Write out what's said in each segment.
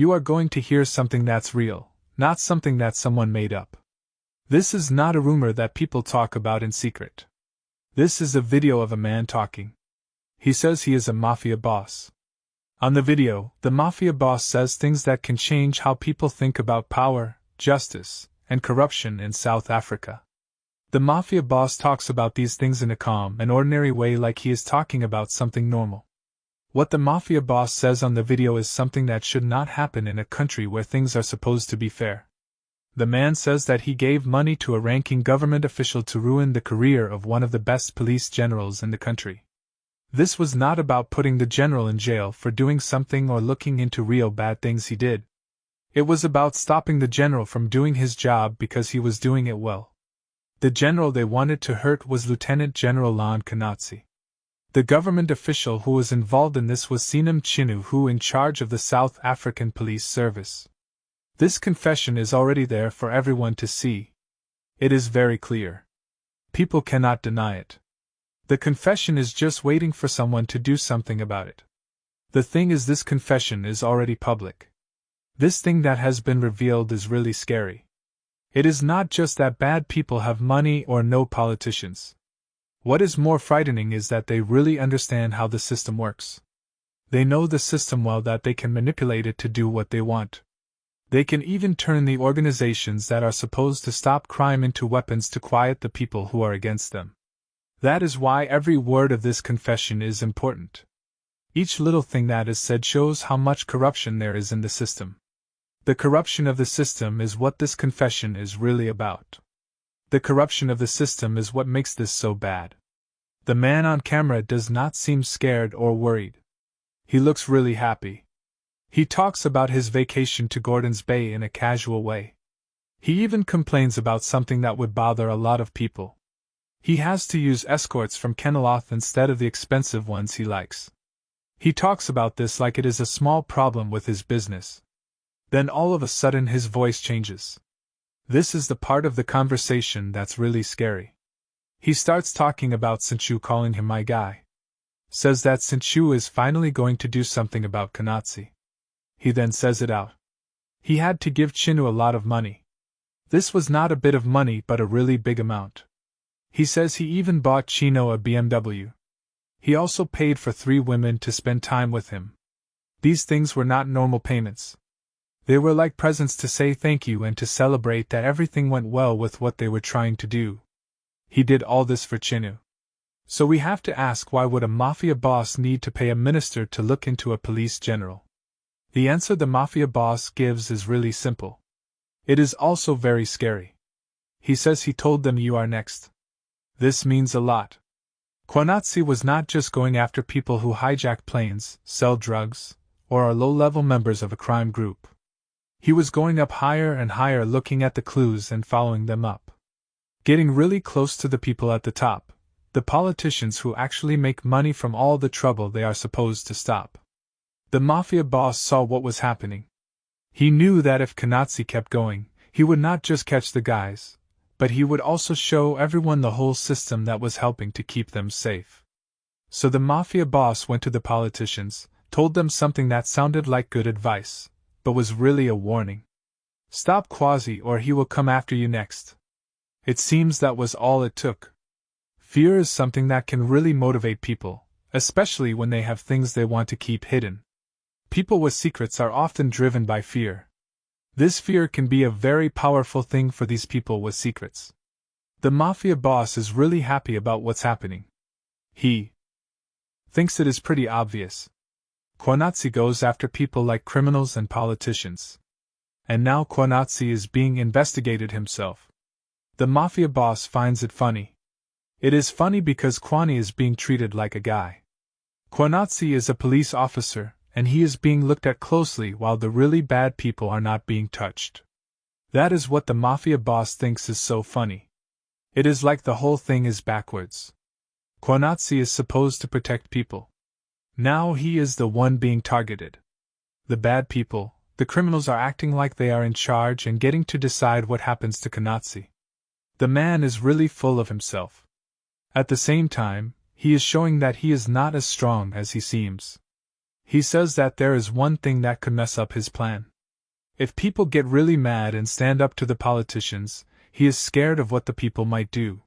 You are going to hear something that's real, not something that someone made up. This is not a rumor that people talk about in secret. This is a video of a man talking. He says he is a mafia boss. On the video, the mafia boss says things that can change how people think about power, justice, and corruption in South Africa. The mafia boss talks about these things in a calm and ordinary way, like he is talking about something normal. What the mafia boss says on the video is something that should not happen in a country where things are supposed to be fair. The man says that he gave money to a ranking government official to ruin the career of one of the best police generals in the country. This was not about putting the general in jail for doing something or looking into real bad things he did. It was about stopping the general from doing his job because he was doing it well. The general they wanted to hurt was Lieutenant General Mkhwanazi. The government official who was involved in this was Mkhwanazi, who in charge of the South African Police Service. This confession is already there for everyone to see. It is very clear. People cannot deny it. The confession is just waiting for someone to do something about it. The thing is, this confession is already public. This thing that has been revealed is really scary. It is not just that bad people have money or no politicians. What is more frightening is that they really understand how the system works. They know the system well, that they can manipulate it to do what they want. They can even turn the organizations that are supposed to stop crime into weapons to quiet the people who are against them. That is why every word of this confession is important. Each little thing that is said shows how much corruption there is in the system. The corruption of the system is what this confession is really about. The corruption of the system is what makes this so bad. The man on camera does not seem scared or worried. He looks really happy. He talks about his vacation to Gordon's Bay in a casual way. He even complains about something that would bother a lot of people. He has to use escorts from Kenilworth instead of the expensive ones he likes. He talks about this like it is a small problem with his business. Then all of a sudden his voice changes. This is the part of the conversation that's really scary. He starts talking about Sinchu, calling him my guy. Says that Sinchu is finally going to do something about Mkhwanazi. He then says it out. He had to give Chinu a lot of money. This was not a bit of money but a really big amount. He says he even bought Chino a BMW. He also paid for 3 women to spend time with him. These things were not normal payments. They were like presents to say thank you and to celebrate that everything went well with what they were trying to do. He did all this for Chinu. So we have to ask, why would a mafia boss need to pay a minister to look into a police general? The answer the mafia boss gives is really simple. It is also very scary. He says he told them, you are next. This means a lot. Mkhwanazi was not just going after people who hijack planes, sell drugs, or are low-level members of a crime group. He was going up higher and higher, looking at the clues and following them up. Getting really close to the people at the top, the politicians who actually make money from all the trouble they are supposed to stop. The mafia boss saw what was happening. He knew that if Mkhwanazi kept going, he would not just catch the guys, but he would also show everyone the whole system that was helping to keep them safe. So the mafia boss went to the politicians, told them something that sounded like good advice, but was really a warning. Stop Mkhwanazi or he will come after you next. It seems that was all it took. Fear is something that can really motivate people, especially when they have things they want to keep hidden. People with secrets are often driven by fear. This fear can be a very powerful thing for these people with secrets. The mafia boss is really happy about what's happening. He thinks it is pretty obvious. Mkhwanazi goes after people like criminals and politicians. And now Mkhwanazi is being investigated himself. The mafia boss finds it funny. It is funny because Mkhwanazi is being treated like a guy. Mkhwanazi is a police officer, and he is being looked at closely while the really bad people are not being touched. That is what the mafia boss thinks is so funny. It is like the whole thing is backwards. Mkhwanazi is supposed to protect people. Now he is the one being targeted. The bad people, the criminals, are acting like they are in charge and getting to decide what happens to Mkhwanazi. The man is really full of himself. At the same time, he is showing that he is not as strong as he seems. He says that there is one thing that could mess up his plan. If people get really mad and stand up to the politicians, he is scared of what the people might do.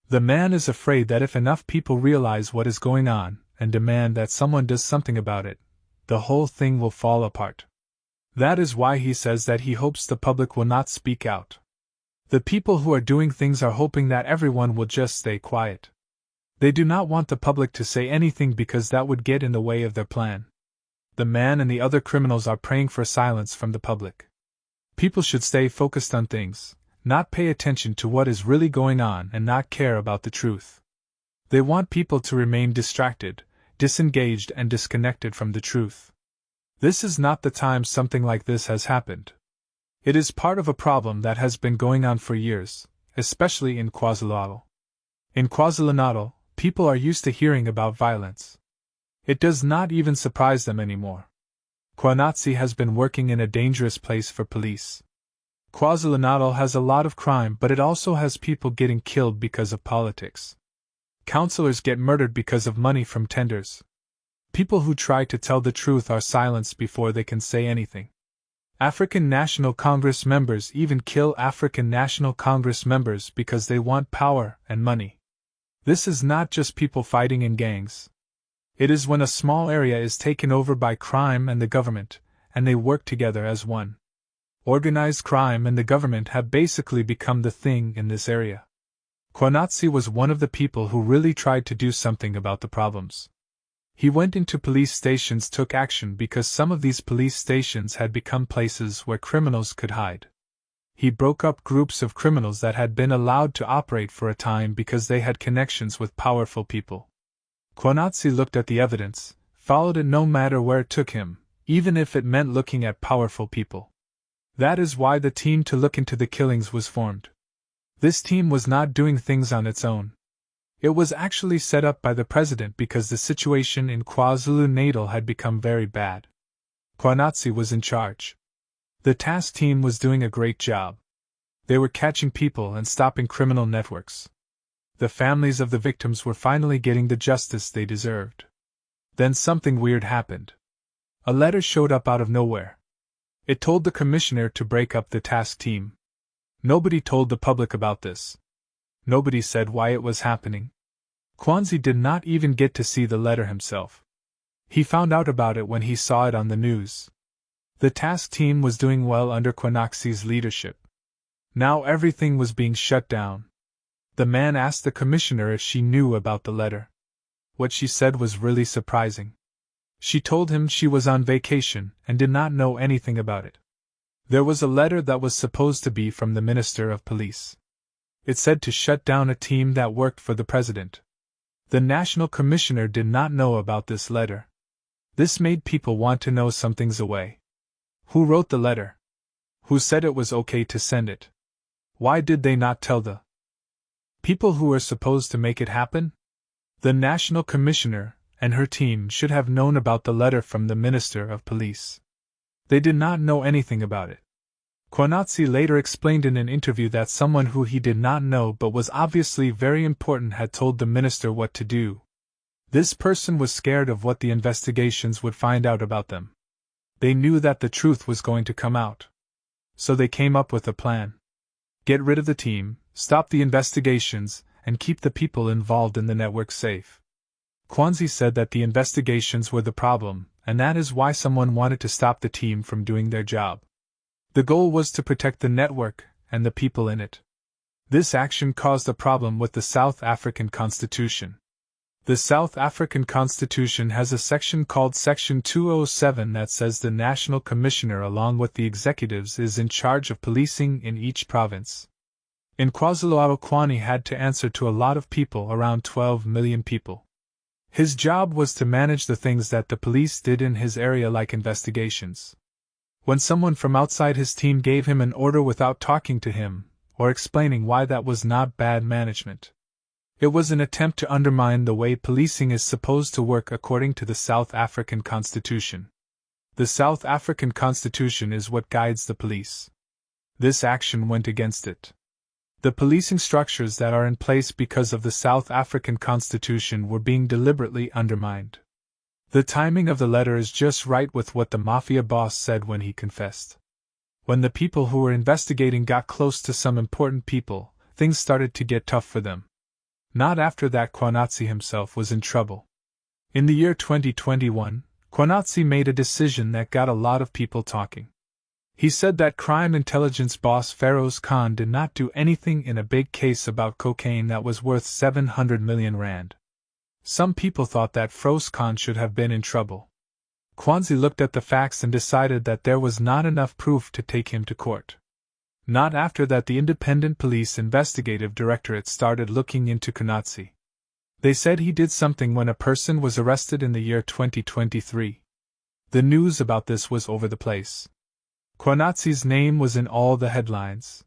The man is afraid that if enough people realize what is going on and demand that someone does something about it, the whole thing will fall apart. That is why he says that he hopes the public will not speak out. The people who are doing things are hoping that everyone will just stay quiet. They do not want the public to say anything because that would get in the way of their plan. The man and the other criminals are praying for silence from the public. People should stay focused on things, not pay attention to what is really going on and not care about the truth. They want people to remain distracted, disengaged and disconnected from the truth. This is not the time something like this has happened. It is part of a problem that has been going on for years, especially in KwaZulu-Natal. In KwaZulu-Natal, people are used to hearing about violence. It does not even surprise them anymore. Mkhwanazi has been working in a dangerous place for police. KwaZulu-Natal has a lot of crime, but it also has people getting killed because of politics. Councillors get murdered because of money from tenders. People who try to tell the truth are silenced before they can say anything. African National Congress members even kill African National Congress members because they want power and money. This is not just people fighting in gangs. It is when a small area is taken over by crime and the government, and they work together as one. Organized crime and the government have basically become the thing in this area. Mkhwanazi was one of the people who really tried to do something about the problems. He went into police stations, took action because some of these police stations had become places where criminals could hide. He broke up groups of criminals that had been allowed to operate for a time because they had connections with powerful people. Mkhwanazi looked at the evidence, followed it no matter where it took him, even if it meant looking at powerful people. That is why the team to look into the killings was formed. This team was not doing things on its own. It was actually set up by the president because the situation in KwaZulu-Natal had become very bad. Mkhwanazi was in charge. The task team was doing a great job. They were catching people and stopping criminal networks. The families of the victims were finally getting the justice they deserved. Then something weird happened. A letter showed up out of nowhere. It told the commissioner to break up the task team. Nobody told the public about this. Nobody said why it was happening. Mkhwanazi did not even get to see the letter himself. He found out about it when he saw it on the news. The task team was doing well under Mkhwanazi's leadership. Now everything was being shut down. The man asked the commissioner if she knew about the letter. What she said was really surprising. She told him she was on vacation and did not know anything about it. There was a letter that was supposed to be from the Minister of Police. It said to shut down a team that worked for the president. The National Commissioner did not know about this letter. This made people want to know something's away. Who wrote the letter? Who said it was okay to send it? Why did they not tell the people who were supposed to make it happen? The National Commissioner and her team should have known about the letter from the Minister of Police. They did not know anything about it. Mkhwanazi later explained in an interview that someone who he did not know but was obviously very important had told the minister what to do. This person was scared of what the investigations would find out about them. They knew that the truth was going to come out. So they came up with a plan. Get rid of the team, stop the investigations, and keep the people involved in the network safe. Mkhwanazi said that the investigations were the problem, and that is why someone wanted to stop the team from doing their job. The goal was to protect the network and the people in it. This action caused a problem with the South African Constitution. The South African Constitution has a section called Section 207 that says the National Commissioner along with the executives is in charge of policing in each province. In KwaZulu-Natal, Mkhwanazi had to answer to a lot of people, around 12 million people. His job was to manage the things that the police did in his area, like investigations. When someone from outside his team gave him an order without talking to him, or explaining why, that was not bad management. It was an attempt to undermine the way policing is supposed to work according to the South African Constitution. The South African Constitution is what guides the police. This action went against it. The policing structures that are in place because of the South African Constitution were being deliberately undermined. The timing of the letter is just right with what the Mafia boss said when he confessed. When the people who were investigating got close to some important people, things started to get tough for them. Not after that Mkhwanazi himself was in trouble. In the year 2021, Mkhwanazi made a decision that got a lot of people talking. He said that crime intelligence boss Feroz Khan did not do anything in a big case about cocaine that was worth 700 million rand. Some people thought that Feroz Khan should have been in trouble. Mkhwanazi looked at the facts and decided that there was not enough proof to take him to court. Not after that the Independent Police Investigative Directorate started looking into Mkhwanazi. They said he did something when a person was arrested in the year 2023. The news about this was over the place. Mkhwanazi's name was in all the headlines.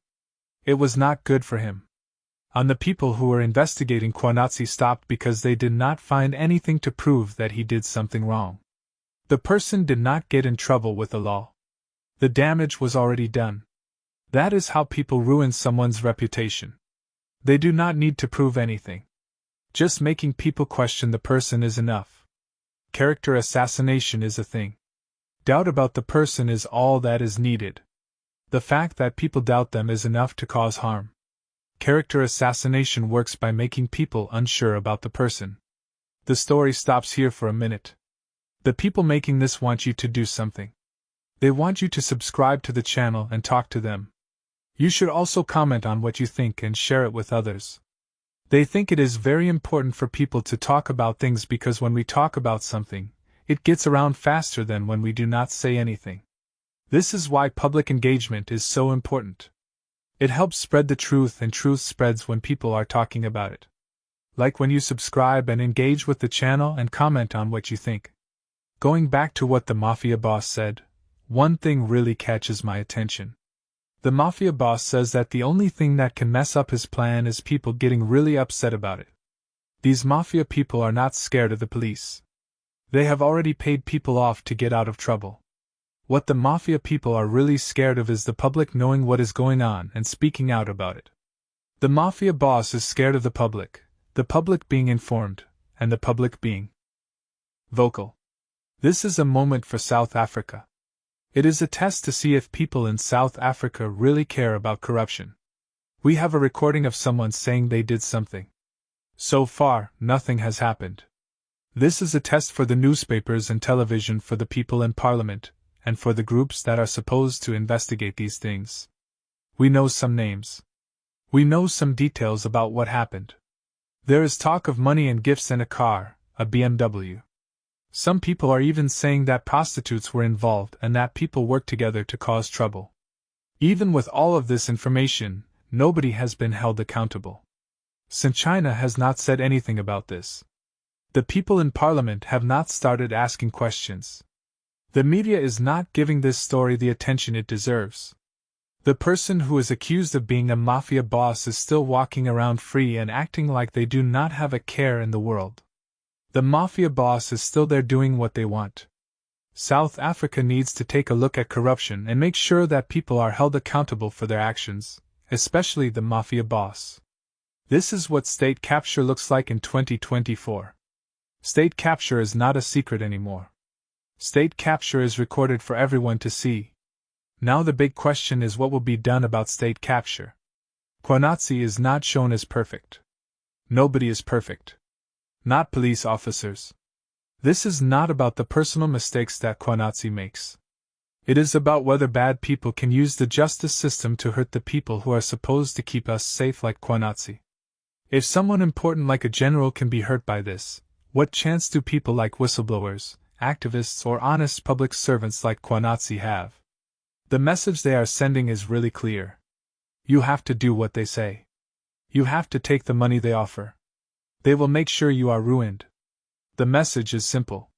It was not good for him. And the people who were investigating Mkhwanazi stopped because they did not find anything to prove that he did something wrong. The person did not get in trouble with the law. The damage was already done. That is how people ruin someone's reputation. They do not need to prove anything. Just making people question the person is enough. Character assassination is a thing. Doubt about the person is all that is needed. The fact that people doubt them is enough to cause harm. Character assassination works by making people unsure about the person. The story stops here for a minute. The people making this want you to do something. They want you to subscribe to the channel and talk to them. You should also comment on what you think and share it with others. They think it is very important for people to talk about things because when we talk about something, it gets around faster than when we do not say anything. This is why public engagement is so important. It helps spread the truth, and truth spreads when people are talking about it. Like when you subscribe and engage with the channel and comment on what you think. Going back to what the Mafia boss said, one thing really catches my attention. The Mafia boss says that the only thing that can mess up his plan is people getting really upset about it. These Mafia people are not scared of the police. They have already paid people off to get out of trouble. What the Mafia people are really scared of is the public knowing what is going on and speaking out about it. The Mafia boss is scared of the public being informed, and the public being vocal. This is a moment for South Africa. It is a test to see if people in South Africa really care about corruption. We have a recording of someone saying they did something. So far, nothing has happened. This is a test for the newspapers and television, for the people in Parliament, and for the groups that are supposed to investigate these things. We know some names. We know some details about what happened. There is talk of money and gifts and a car, a BMW. Some people are even saying that prostitutes were involved and that people worked together to cause trouble. Even with all of this information, nobody has been held accountable. Since China has not said anything about this. The people in Parliament have not started asking questions. The media is not giving this story the attention it deserves. The person who is accused of being a Mafia boss is still walking around free and acting like they do not have a care in the world. The Mafia boss is still there doing what they want. South Africa needs to take a look at corruption and make sure that people are held accountable for their actions, especially the Mafia boss. This is what state capture looks like in 2024. State capture is not a secret anymore. State capture is recorded for everyone to see. Now the big question is what will be done about state capture. Mkhwanazi is not shown as perfect. Nobody is perfect. Not police officers. This is not about the personal mistakes that Mkhwanazi makes. It is about whether bad people can use the justice system to hurt the people who are supposed to keep us safe like Mkhwanazi. If someone important like a general can be hurt by this, what chance do people like whistleblowers, activists, or honest public servants like Mkhwanazi have? The message they are sending is really clear. You have to do what they say. You have to take the money they offer. They will make sure you are ruined. The message is simple.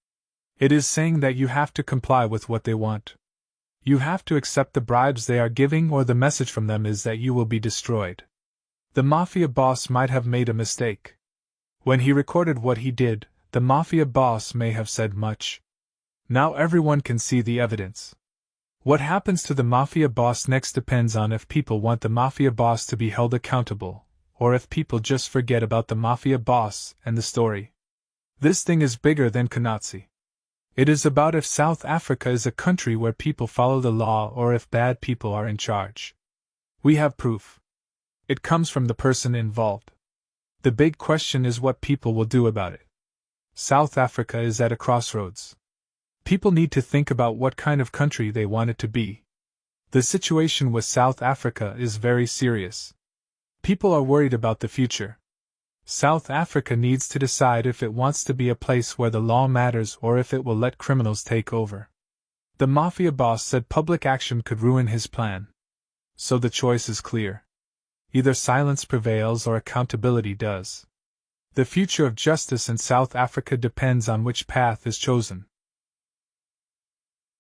It is saying that you have to comply with what they want. You have to accept the bribes they are giving, or the message from them is that you will be destroyed. The Mafia boss might have made a mistake. When he recorded what he did, the Mafia boss may have said much. Now everyone can see the evidence. What happens to the Mafia boss next depends on if people want the Mafia boss to be held accountable, or if people just forget about the Mafia boss and the story. This thing is bigger than Mkhwanazi. It is about if South Africa is a country where people follow the law or if bad people are in charge. We have proof. It comes from the person involved. The big question is what people will do about it. South Africa is at a crossroads. People need to think about what kind of country they want it to be. The situation with South Africa is very serious. People are worried about the future. South Africa needs to decide if it wants to be a place where the law matters or if it will let criminals take over. The Mafia boss said public action could ruin his plan. So the choice is clear. Either silence prevails or accountability does. The future of justice in South Africa depends on which path is chosen.